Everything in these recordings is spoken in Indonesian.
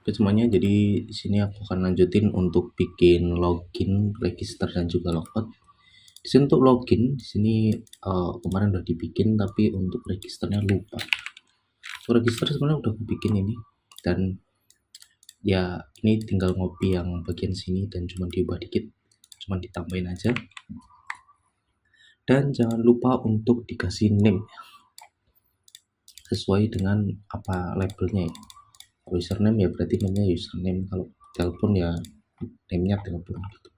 Oke semuanya, jadi di sini aku akan lanjutin untuk bikin login, register dan juga logout. Di sini untuk login, di sini kemarin udah dibikin tapi untuk registernya lupa. Untuk register sebenarnya udah aku bikin ini dan ya ini tinggal ngopi yang bagian sini dan cuma diubah dikit, cuma ditambahin aja. Dan jangan lupa untuk dikasih name sesuai dengan apa labelnya ya. Kalau username ya berarti namanya username, kalau telepon ya name-nya telepon gitu.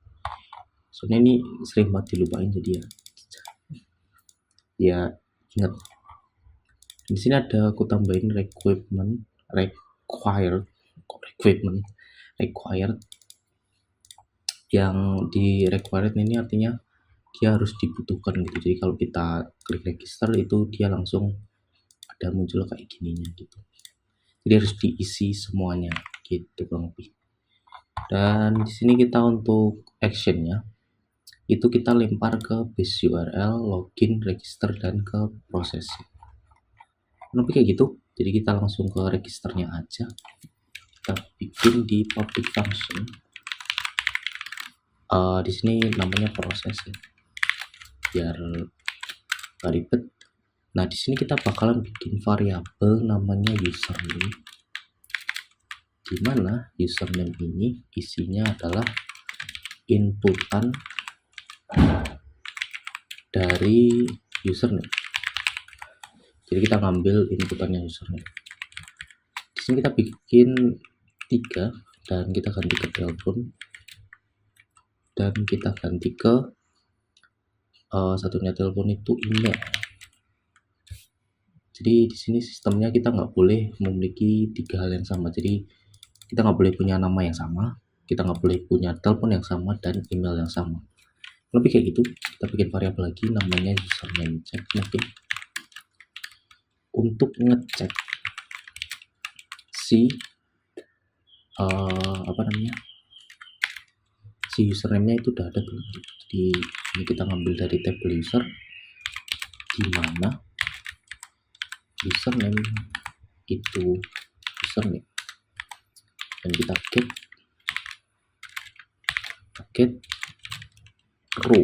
Soalnya ini sering banget dilupain jadi ya ingat. Di sini ada aku tambahin required yang di required ini artinya dia harus dibutuhkan gitu. Jadi kalau kita klik register itu dia langsung ada muncul kayak gininya gitu. Jadi harus diisi semuanya gitu kurang lebih. Dan di sini kita untuk actionnya itu kita lempar ke base URL, login, register dan ke proses. Lebih kayak gitu. Jadi kita langsung ke registernya aja. Kita bikin di public function. Di sini namanya proses ya, biar gak ribet. Nah di sini kita bakalan bikin variabel namanya username, dimana username ini isinya adalah inputan dari username. Jadi kita ngambil inputannya username. Di sini kita bikin 3 dan kita ganti ke telepon dan kita ganti ke satunya telepon itu email. Jadi di sini sistemnya kita nggak boleh memiliki 3 hal yang sama. Jadi kita nggak boleh punya nama yang sama, kita nggak boleh punya telepon yang sama dan email yang sama. Lebih kayak gitu. Kita bikin variabel lagi namanya username check mungkin untuk ngecek si si username-nya itu udah ada belum. Jadi ini kita ngambil dari table user, di mana username itu username, dan kita get row.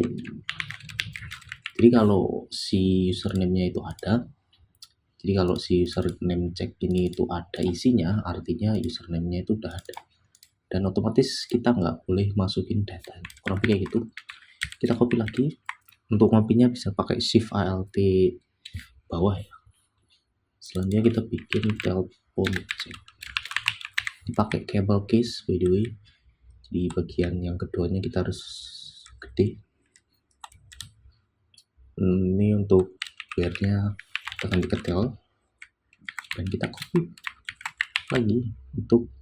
Jadi kalau si username-nya itu ada, jadi kalau si username check ini itu ada isinya, artinya username-nya itu udah ada. Dan otomatis kita nggak boleh masukin data. Kurang lebih kayak gitu. Kita copy lagi. Untuk ngopinya bisa pakai shift alt bawah ya. Selanjutnya kita bikin telepon check. Dipakai cable case by the way. Di bagian yang keduanya kita harus gede. Ini untuk biarnya kita ganti ke tel dan kita copy lagi untuk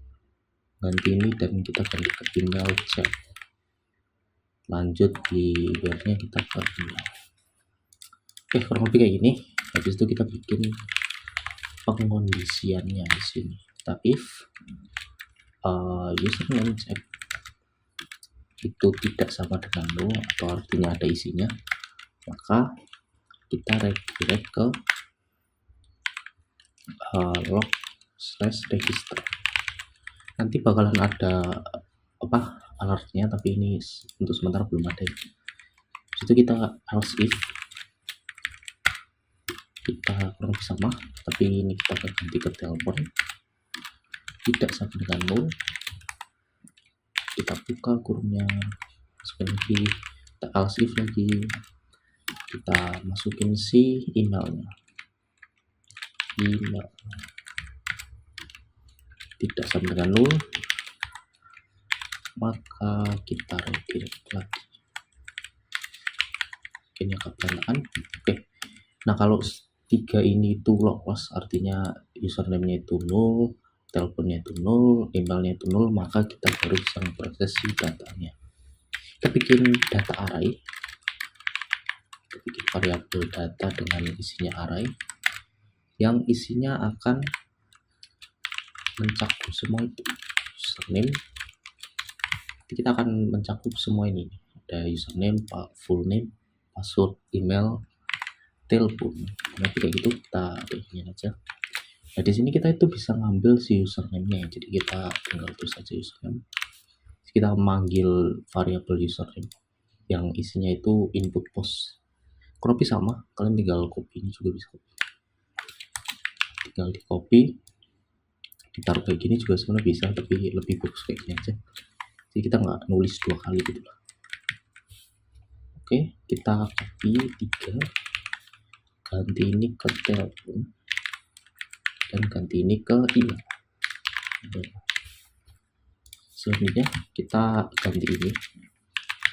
ganti ini dan kita ganti ke email chat. Lanjut di biarnya kita ke email. Oke, kurang lebih kayak gini. Habis itu kita bikin pengkondisiannya di sini. Kita if username check itu tidak sama dengan null atau artinya ada isinya, maka kita redirect ke log/register. Nanti bakalan ada alertnya, tapi ini untuk sementara belum ada. Itu kita else if kita kurang lebih sama, tapi ini kita akan ganti ke telepon tidak sama dengan null. Kita buka kurungnya sekali lagi, kita else if lagi, kita masukin si emailnya, email tidak sama dengan null, maka kita redirect lagi. Ini kebenaran. Oke, nah kalau 3 ini itu lolos, artinya username-nya itu null, teleponnya itu null, emailnya itu null, maka kita baru bisa memproses si datanya. Kita bikin data array, kita bikin variabel data dengan isinya array yang isinya akan mencakup semua itu. Username, kita akan mencakup semua ini, ada username, full name, password, email, telepon. Nanti kayak gitu kita bikin aja. Nah di sini kita itu bisa ngambil si username-nya, jadi kita tinggal tulis aja username. Kita manggil variabel username yang isinya itu input post. Kurang lebih sama, kalian tinggal copy, ini juga bisa copy. Tinggal di copy, ditaruh kayak gini juga sebenarnya bisa, tapi lebih bagus kayak gini aja. Jadi kita nggak nulis 2 kali gitu lah. Oke, kita copy 3, ganti ini ke telepon, dan ganti ini ke email. Selanjutnya kita ganti ini,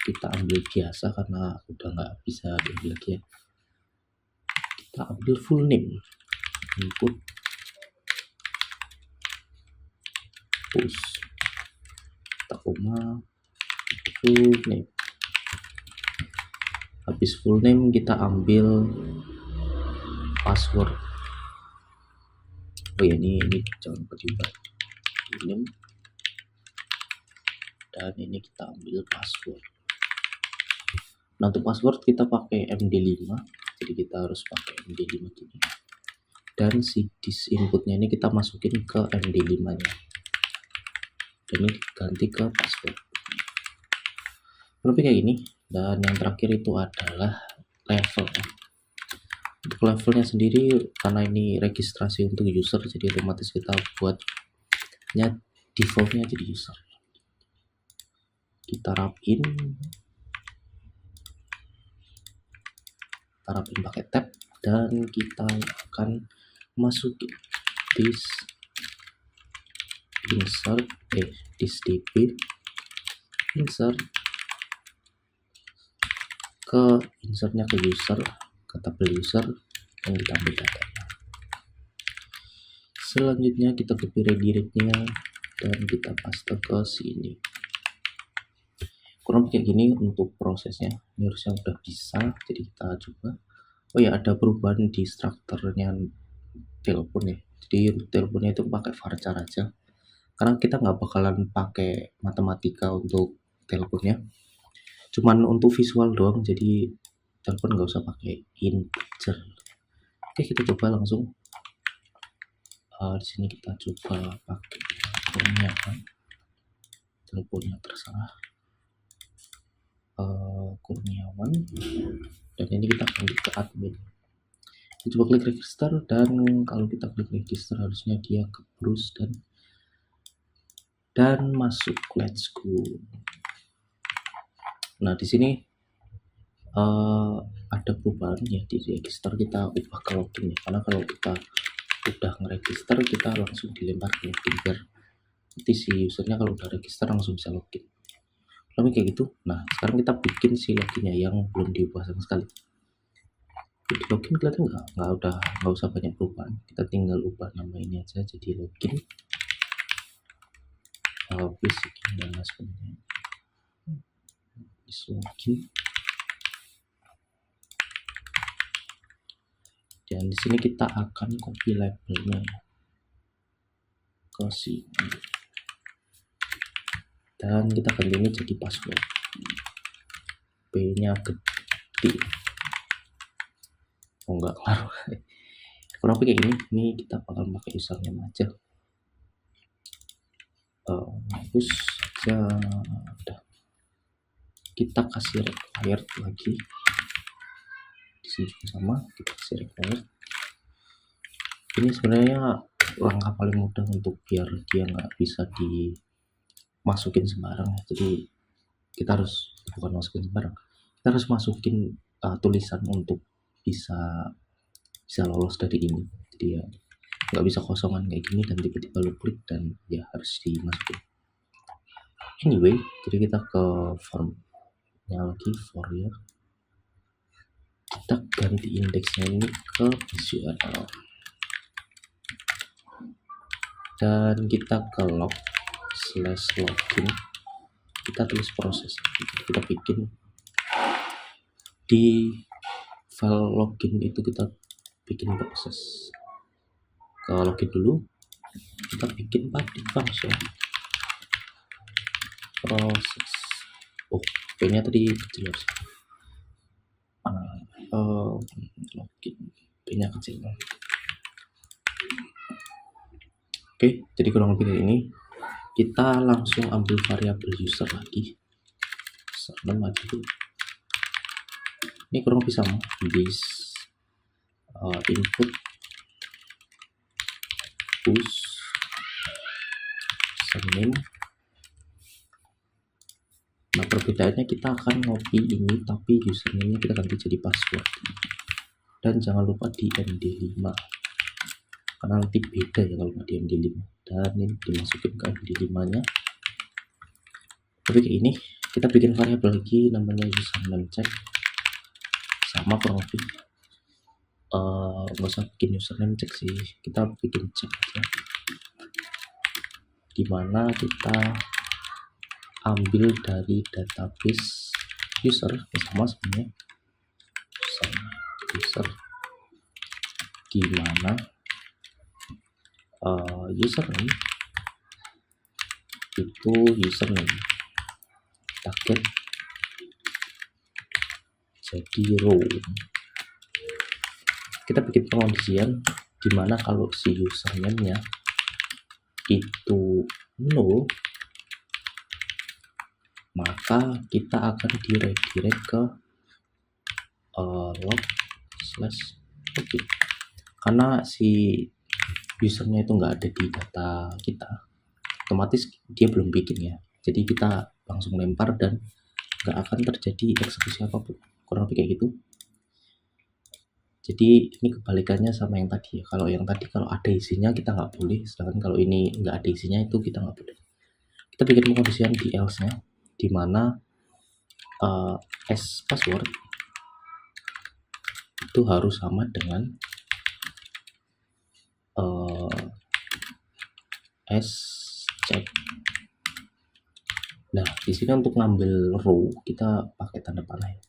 kita ambil biasa karena udah nggak bisa diambil lagi ya. Kita ambil full name, input push, kita koma full name. Habis full name kita ambil password. Oh ya, ini jangan lupa diubah, name, dan ini kita ambil password. Nah untuk password kita pakai MD5, jadi kita harus pakai MD5 gini. Dan si disk inputnya ini kita masukin ke MD5 nya, dan ini ganti ke password. Lebih kayak gini. Dan yang terakhir itu adalah level. Untuk levelnya sendiri, karena ini registrasi untuk user, jadi otomatis kita buatnya defaultnya jadi user. Kita rapin pakai tab, dan kita akan masukin disk insert disk db insert ke insertnya ke user, ke tabel user, yang kita ambil datanya. Selanjutnya kita copy redirect-nya dan kita paste ke sini. Kurang kayak gini untuk prosesnya. Ini harusnya udah bisa, jadi kita coba. Oh ya, ada perubahan di strukturnya telepon ya. Jadi untuk teleponnya itu pakai varchar aja, karena kita nggak bakalan pakai matematika untuk teleponnya, cuman untuk visual doang, jadi telepon nggak usah pakai integer. Oke, kita coba langsung. Di sini kita coba pakai Kurniawan, teleponnya terserah Kurniawan, dan ini kita ganti ke admin. Kita coba klik register, dan kalau kita klik register harusnya dia ke Bruce dan masuk. Let's go. Nah di sini ada perubahan ya, di register kita ubah ke login ya, karena kalau kita udah ngeregister kita langsung dilempar ke login, biar nanti si usernya kalau udah register langsung bisa login. Tapi kayak gitu. Nah sekarang kita bikin si loginnya yang belum diubah sama sekali. Di login kelihatan nggak usah banyak perubahan, kita tinggal ubah nama ini aja jadi login. Basic dan sebenarnya login. Dan di sini kita akan copy labelnya ke sini, dan kita ganti ini jadi password. P-nya gede. Oh enggak ngaruh. Kurang lebih kayak gini. Ini kita bakal pakai username aja. Hapus aja. Udah. Kita kasih required lagi. Di sini juga sama, kita kasih required. Ini sebenarnya langkah paling mudah untuk biar dia nggak bisa dimasukin sembarang ya. Jadi kita harus bukan masukin sembarang, kita harus masukin tulisan untuk bisa lolos dari ini. Jadi ya nggak bisa kosongan kayak gini dan tiba-tiba lo klik dan ya harus dimasukin. Anyway, jadi kita ke formnya lagi, for ya, kita ganti indeksnya ini ke visual, dan kita ke log/login, kita tulis proses, kita bikin di file login itu, kita bikin proses. Ke login dulu, kita bikin function proses. Oh, p-nya tadi kecil harus. Login p-nya kecil. Oke, jadi kurang lebih kayak ini. Kita langsung ambil variabel user lagi, username aja dulu. Ini kurang lebih sama, this input push username. Nah, perbedaannya kita akan copy ini, tapi username-nya kita ganti jadi password. Dan jangan lupa di MD5, karena nanti beda ya kalau nggak di MD5. Dan ini dimasukin ke MD5-nya. Tapi kayak ini, kita bikin variabel lagi namanya username check. Sama kurang lebih. Nggak usah bikin username check sih, kita bikin check aja. Dimana kita ambil dari database user, sama sebenarnya user, dimana username itu username target jadi row. Kita bikin pengondisian dimana kalau si username-nya itu null, maka kita akan redirect ke log slash login. Karena si usernya itu nggak ada di data kita, otomatis dia belum bikin ya, jadi kita langsung lempar dan nggak akan terjadi eksekusi apapun, kurang lebih kayak gitu. Jadi ini kebalikannya sama yang tadi ya. Kalau yang tadi kalau ada isinya kita nggak boleh, sedangkan kalau ini nggak ada isinya itu kita nggak boleh. Kita bikin pengondisian di else-nya, dimana as password itu harus sama dengan as check. Nah, di sini untuk ngambil row kita pakai tanda panah ya.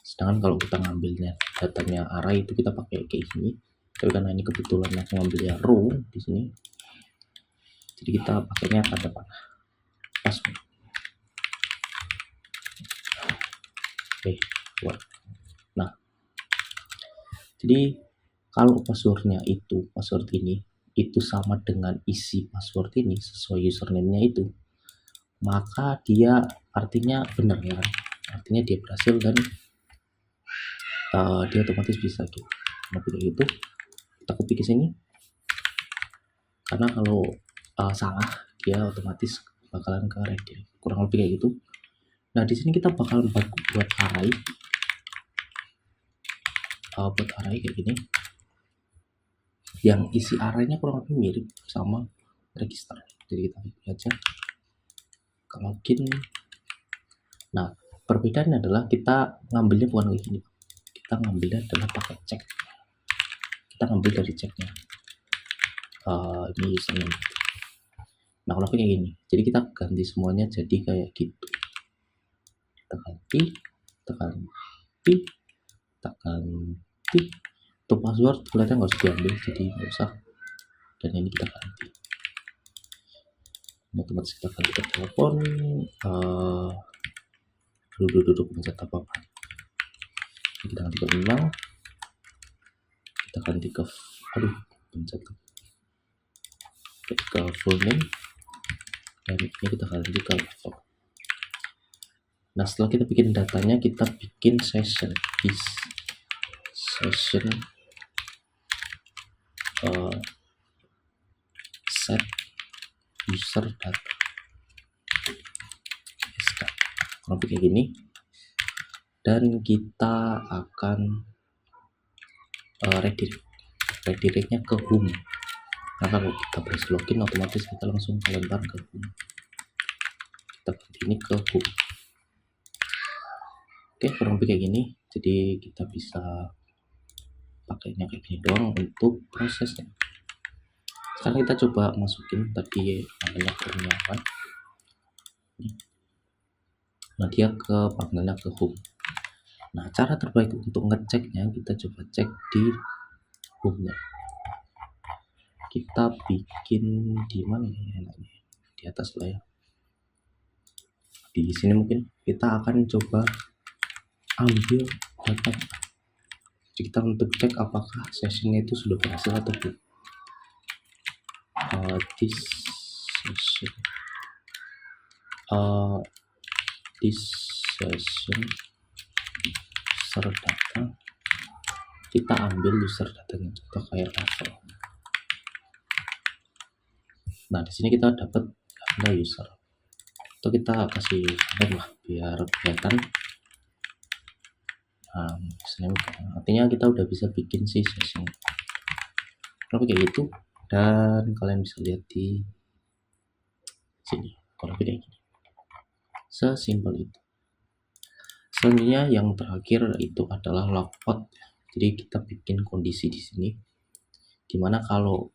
Sedangkan kalau kita ngambilnya datanya array itu kita pakai kayak gini. Tapi karena ini kebetulan aku ngambilnya row di sini, jadi kita pakainya tanda panah password. Oke, buat. Nah, jadi kalau passwordnya itu password ini itu sama dengan isi password ini sesuai username-nya itu, maka dia artinya benar ya kan? Artinya dia berhasil dan dia otomatis bisa gitu. Nah, begitu kita copy ke sini, karena kalau salah dia otomatis bakalan ke redirect, kurang lebih kayak gitu. Nah, di sini kita bakal buat array, kayak gini, yang isi arraynya kurang lebih mirip sama register. Jadi kita lihat aja ke login. Nah, perbedaannya adalah kita ngambilnya bukan kayak gini, kita ngambilnya adalah pakai check. Kita ngambil dari checknya, ini username. Nah, kalau kayak gini, jadi kita ganti semuanya jadi kayak gitu. Kita ganti. Untuk password kelihatan nggak usah diambil, jadi nggak usah. Dan ini kita ganti. Otomatis kita ganti ke telepon. Duduk pencet apa-apa. Kita ganti ke email. Kita ganti ke full name, dan ini kita ganti ke level. Nah, setelah kita bikin datanya, kita bikin session set user data kurang kayak gini, dan kita akan redirectnya ke home. Nah, kalau kita press login otomatis kita langsung kelempar ke home. Kita ganti ini ke home. Oke, kurang lebih kayak gini. Jadi kita bisa pakainya kayak gini doang untuk prosesnya. Sekarang kita coba masukin tadi namanya perniagaan. Nah, dia ke panggilnya ke home. Nah, cara terbaik untuk ngeceknya kita coba cek di home-nya. Kita bikin di mana ya enaknya? Di atas lah ya. Di sini mungkin kita akan coba ambil data. Jadi kita untuk cek apakah sessionnya itu sudah berhasil atau belum. this session user data, kita ambil user datanya contoh kayak level. Nah di sini kita dapat user, atau kita kasih name lah biar kelihatan. Nah, artinya kita udah bisa bikin si session kalau kayak gitu, dan kalian bisa lihat di sini kalau kayak gini, sesimpel itu. Selanjutnya yang terakhir itu adalah logout. Jadi kita bikin kondisi di sini dimana kalau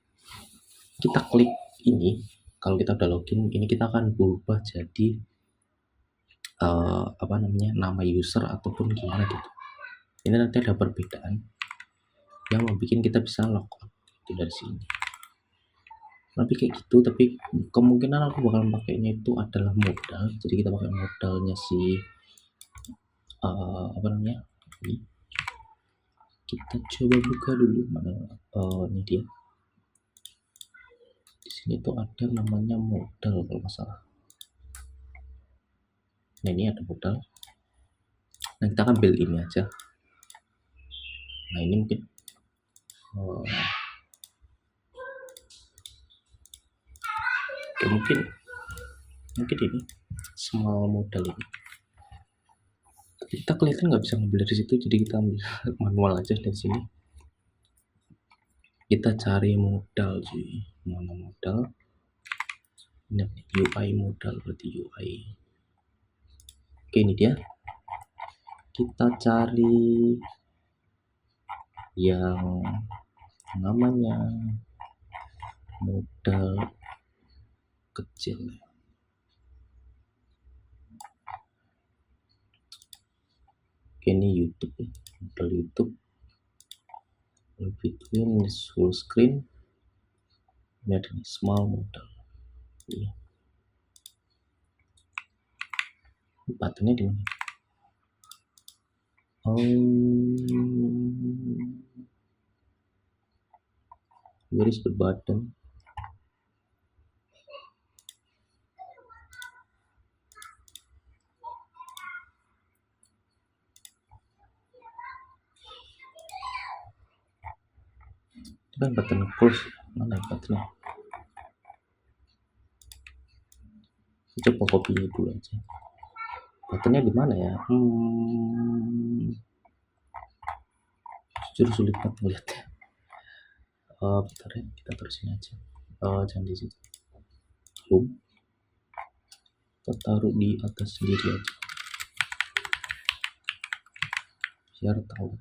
kita klik ini, kalau kita udah login ini, kita akan berubah jadi nama user ataupun gimana gitu. Ini nanti ada perbedaan yang membuat kita bisa logout itu dari sini. Tapi kayak gitu, tapi kemungkinan aku bakal pakainya itu adalah modal. Jadi kita pakai modalnya si ini. Kita coba buka dulu mana ini dia. Di sini tuh ada namanya modal kalau nggak salah. Nah ini ada modal. Nah kita ambil ini aja. Nah ini mungkin mungkin ini small modal ini. Kita kelihatan nggak bisa ngambil dari situ, jadi kita ambil manual aja dari sini. Kita cari modal sih, mana modal? Ini UI modal, berarti UI. Oke ini dia. Kita cari yang namanya modal kecil. Oke ini YouTube ya, modal YouTube. Between full screen, ini ada small modal. Ini buttonnya di mana? Where is the button? Itu kan button close, mana buttonnya? Coba copy dulu aja. Buttonnya di mana ya? Jujur sulit banget melihatnya. Bentar ya, kita terusin aja. Jangan di situ. Home. Kita taruh di atas sendiri aja. Biar tahu.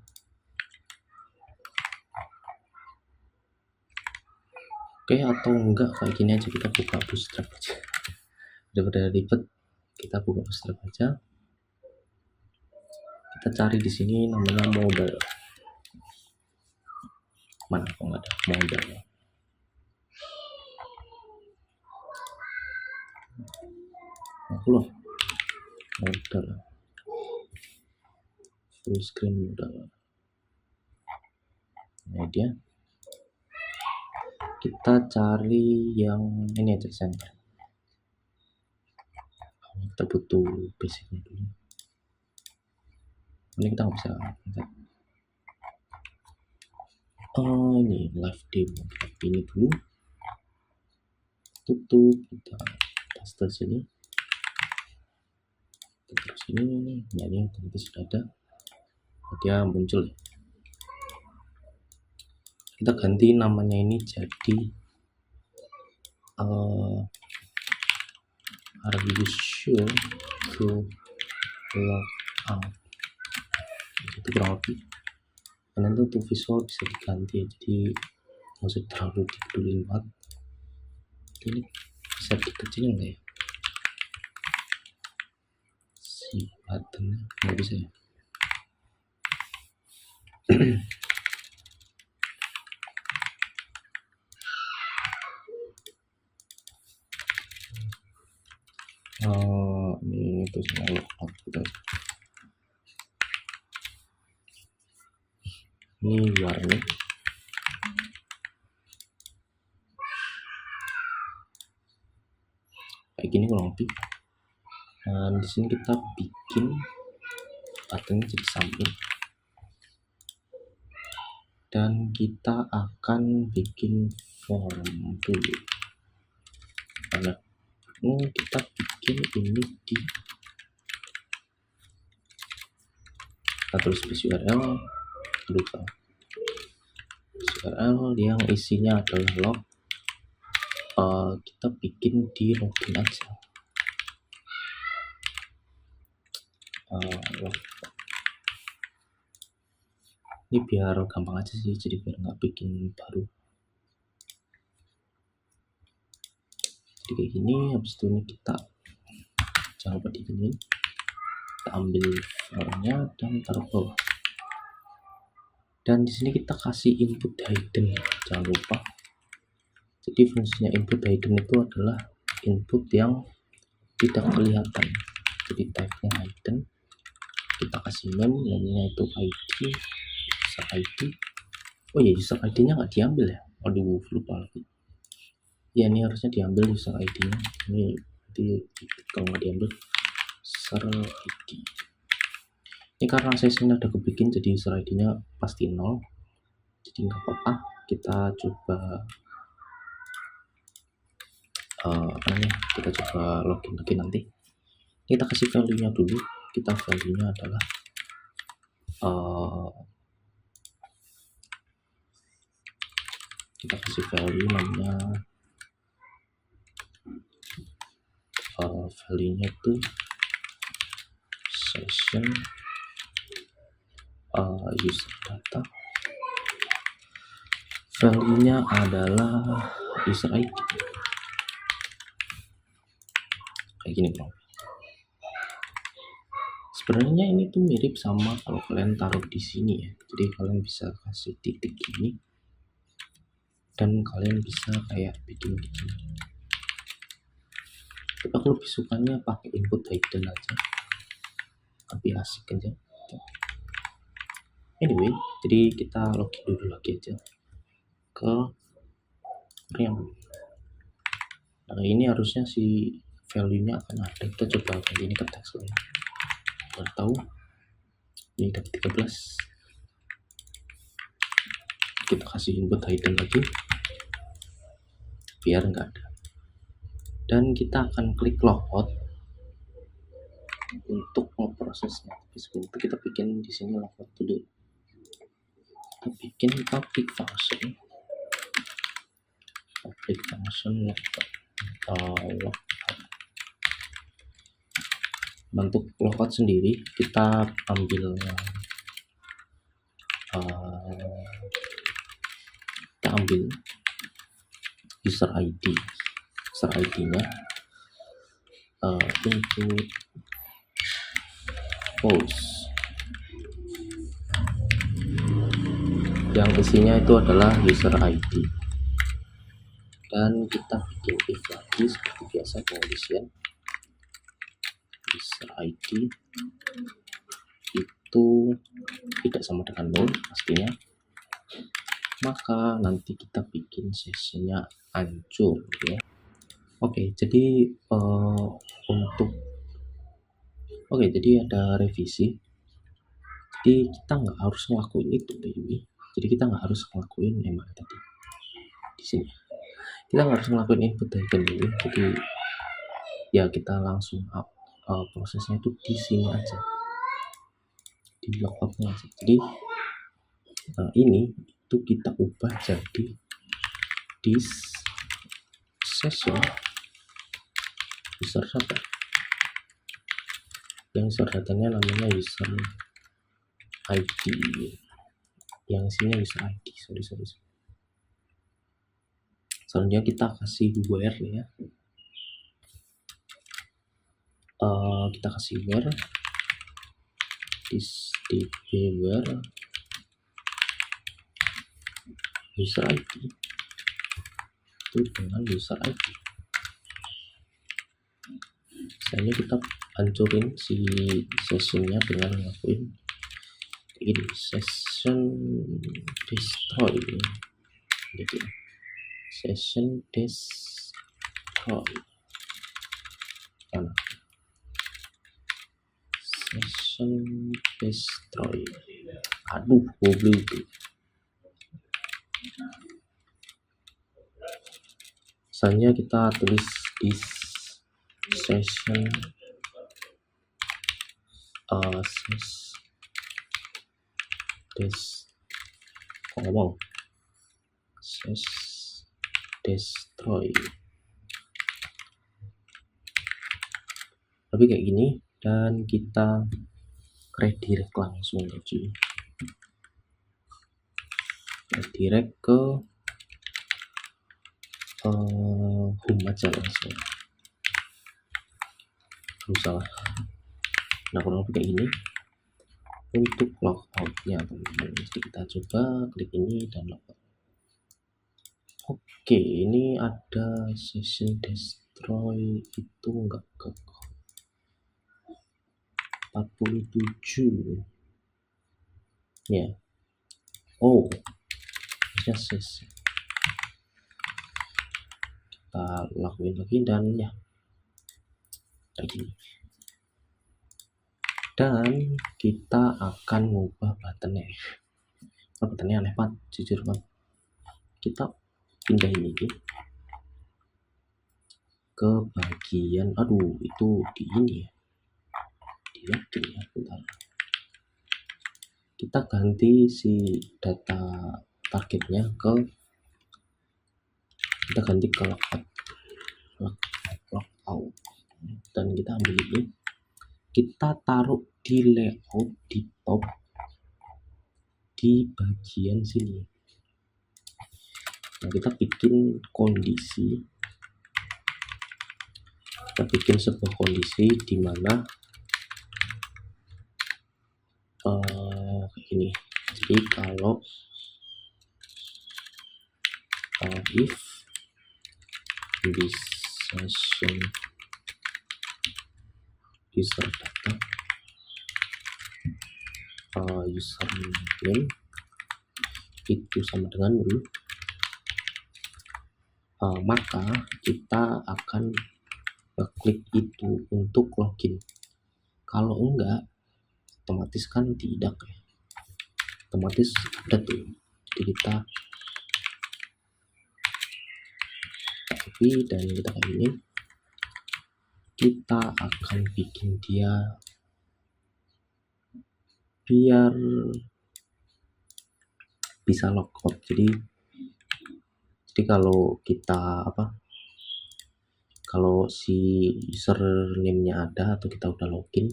Oke, atau enggak kayak gini aja, kita buka bootstrap aja. Daripada ribet, kita buka bootstrap aja. Kita cari di sini namanya modal. Mana kok nggak ada modal? Loh, modal. Full screen modal. Ini dia. Kita cari yang ini aja, center. Kita butuh basicnya dulu. Ini kita nggak bisa. Ini live demo. Ini dulu. Tutup. Kita paste sini. Terus ini yang ternyata sudah ada. Dia muncul. Kita ganti namanya ini jadi are you sure to log out, itu kurang lebih. Dan nanti untuk visual bisa diganti ya, jadi nggak usah terlalu dipedulin banget. Ini bisa dikecilin nggak ya si buttonnya? Nggak bisa ya. Ini terus logout gitu. Ini luar nih. kayak gini kurang lebih. Dan di sini kita bikin buttonnya jadi samping, dan kita akan bikin form dulu. Karena kita bikin ini di, kita tulis URL, lupa URL yang isinya adalah log. Kita bikin di login aja. Ini biar gampang aja sih, jadi biar nggak bikin baru. Jadi kayak gini. Habis itu ini kita jangan lupa diginiin, kita ambil filenya dan taruh bawah. Dan di sini kita kasih input hidden, jangan lupa. Jadi fungsinya input hidden itu adalah input yang tidak kelihatan. Jadi type-nya hidden, kita kasih namanya itu ID, user ID. Oh ya, user ID-nya nggak diambil ya. Aduh, lupa lagi. Ya, ini harusnya diambil user ID-nya. Ini kalau nggak diambil user ID. Ini karena session ada kebikin, jadi user ID-nya pasti 0. Jadi nggak apa-apa. Kita coba kita coba login lagi nanti. Kita kasih value-nya dulu. Kita value-nya adalah kita kasih value namanya value-nya itu session user data. Value-nya adalah user ID. Kayak gini bro. Sebenarnya ini tuh mirip sama kalau kalian taruh di sini ya. Jadi kalian bisa kasih titik gini, dan kalian bisa kayak bikin begini. Tapi aku lebih sukanya pakai input hidden aja, lebih asik aja. Anyway, jadi kita login dulu lagi aja ke Realm. Nah ini harusnya si value-nya akan ada. Kita coba ganti ini ke teks ya. Biar tahu. Ini dapat 13. Kita kasih input hidden lagi biar enggak ada. Dan kita akan klik logout untuk memprosesnya. Sebelum itu kita bikin di sini logout dulu. Kita bikin public function logout. Bentuk logout sendiri kita ambil user ID-nya input post yang isinya itu adalah user ID, dan kita bikin if lagi seperti biasa, pengisian user ID itu tidak sama dengan 0 pastinya, maka nanti kita bikin sessionnya hancur ya. Oke, jadi jadi ada revisi. Jadi kita nggak harus ngelakuin itu baby. Jadi kita nggak harus ngelakuin emang tadi di sini. Kita nggak harus ngelakuin input hidden dulu. Jadi ya kita langsung prosesnya itu di sini aja, di logoutnya aja. Jadi ini itu kita ubah jadi this session user data, yang user datanya namanya user ID, yang isinya user ID. Sorry. Selanjutnya kita kasih where ya. Kita kasih where this db where user ID itu dengan user ID. Misalnya kita hancurin si sessionnya dengan ngelakuin ini session destroy. Jadi session destroy. destroy. Aduh, goblok itu. Misalnya kita tulis this session destroy, tapi kayak gini, dan kita redirect langsung aja, redirect ke home aja langsung, salah. Nah kurang lebih kayak gini untuk logoutnya teman-teman. Jadi kita coba klik ini dan logout. Oke, ini ada session destroy itu enggak ke 47 ya. Oh, session. Kita lakuin lagi dan ya kayak gini. Dan kita akan mengubah buttonnya. Buttonnya aneh banget, jujur banget. Kita pindah ini ke bagian, aduh itu di ini ya, di login ya, bentar. Kita ganti si data targetnya ke, kita ganti ke logout, dan kita ambil ini, kita taruh di layout di top di bagian sini. Nah, kita bikin kondisi, kita bikin sebuah kondisi di mana kayak gini. Jadi kalau if this session user data username itu sama dengan nul, maka kita akan klik itu untuk login. Kalau enggak, otomatis kan tidak ya, otomatis ada tuh. Jadi kita copy dan kita kayak ini, kita akan bikin dia biar bisa logout. Jadi kalau kita kalau si username-nya ada atau kita udah login,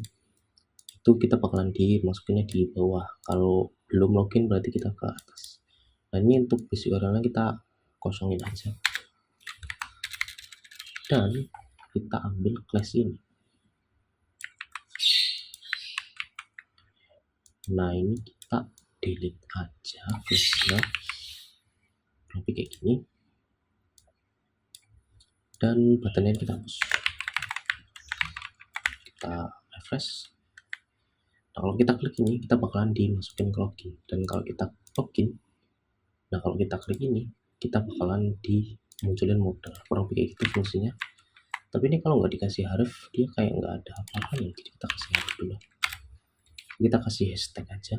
itu kita bakalan dimasukinnya di bawah. Kalau belum login berarti kita ke atas. Nah ini untuk base URL-nya kita kosongin aja, dan kita ambil class ini. Nah ini kita delete aja class-nya, tapi kayak gini, dan buttonnya kita hapus. Kita refresh. Nah kalau kita klik ini, kita bakalan dimasukin ke login, dan kalau kita login, nah kalau kita klik ini, kita bakalan dimunculin modal. Kurang lebih kayak gitu fungsinya. Tapi ini kalau nggak dikasih href, dia kayak nggak ada apa-apa ya. Jadi kita kasih href dulu, kita kasih hashtag aja.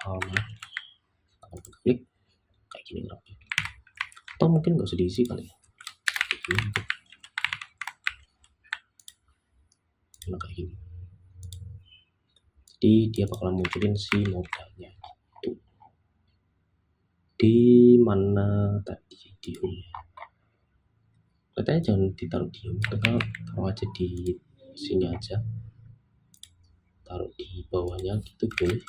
Kalau kita klik kayak gini lebih, atau mungkin nggak usah diisi kali ya. Nah kayak gini, jadi dia bakalan munculin si modalnya itu di mana tadi, di home. Katanya jangan ditaruh di home, kita taruh aja di sini aja, taruh di bawahnya gitu boleh.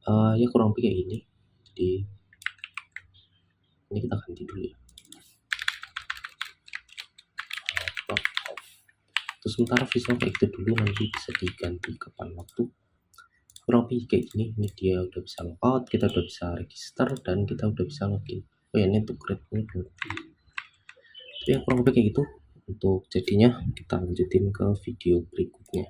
Ya kurang lebih kayak gini. Jadi ini kita ganti dulu ya. Terus sementara visual kayak gitu dulu, nanti bisa diganti kapan waktu. Kurang lebih kayak gini. Ini dia udah bisa logout, kita udah bisa register, dan kita udah bisa login. Oh ya, ini untuk create ini belum. Tapi ya kurang lebih kayak gitu. Untuk jadinya kita lanjutin ke video berikutnya.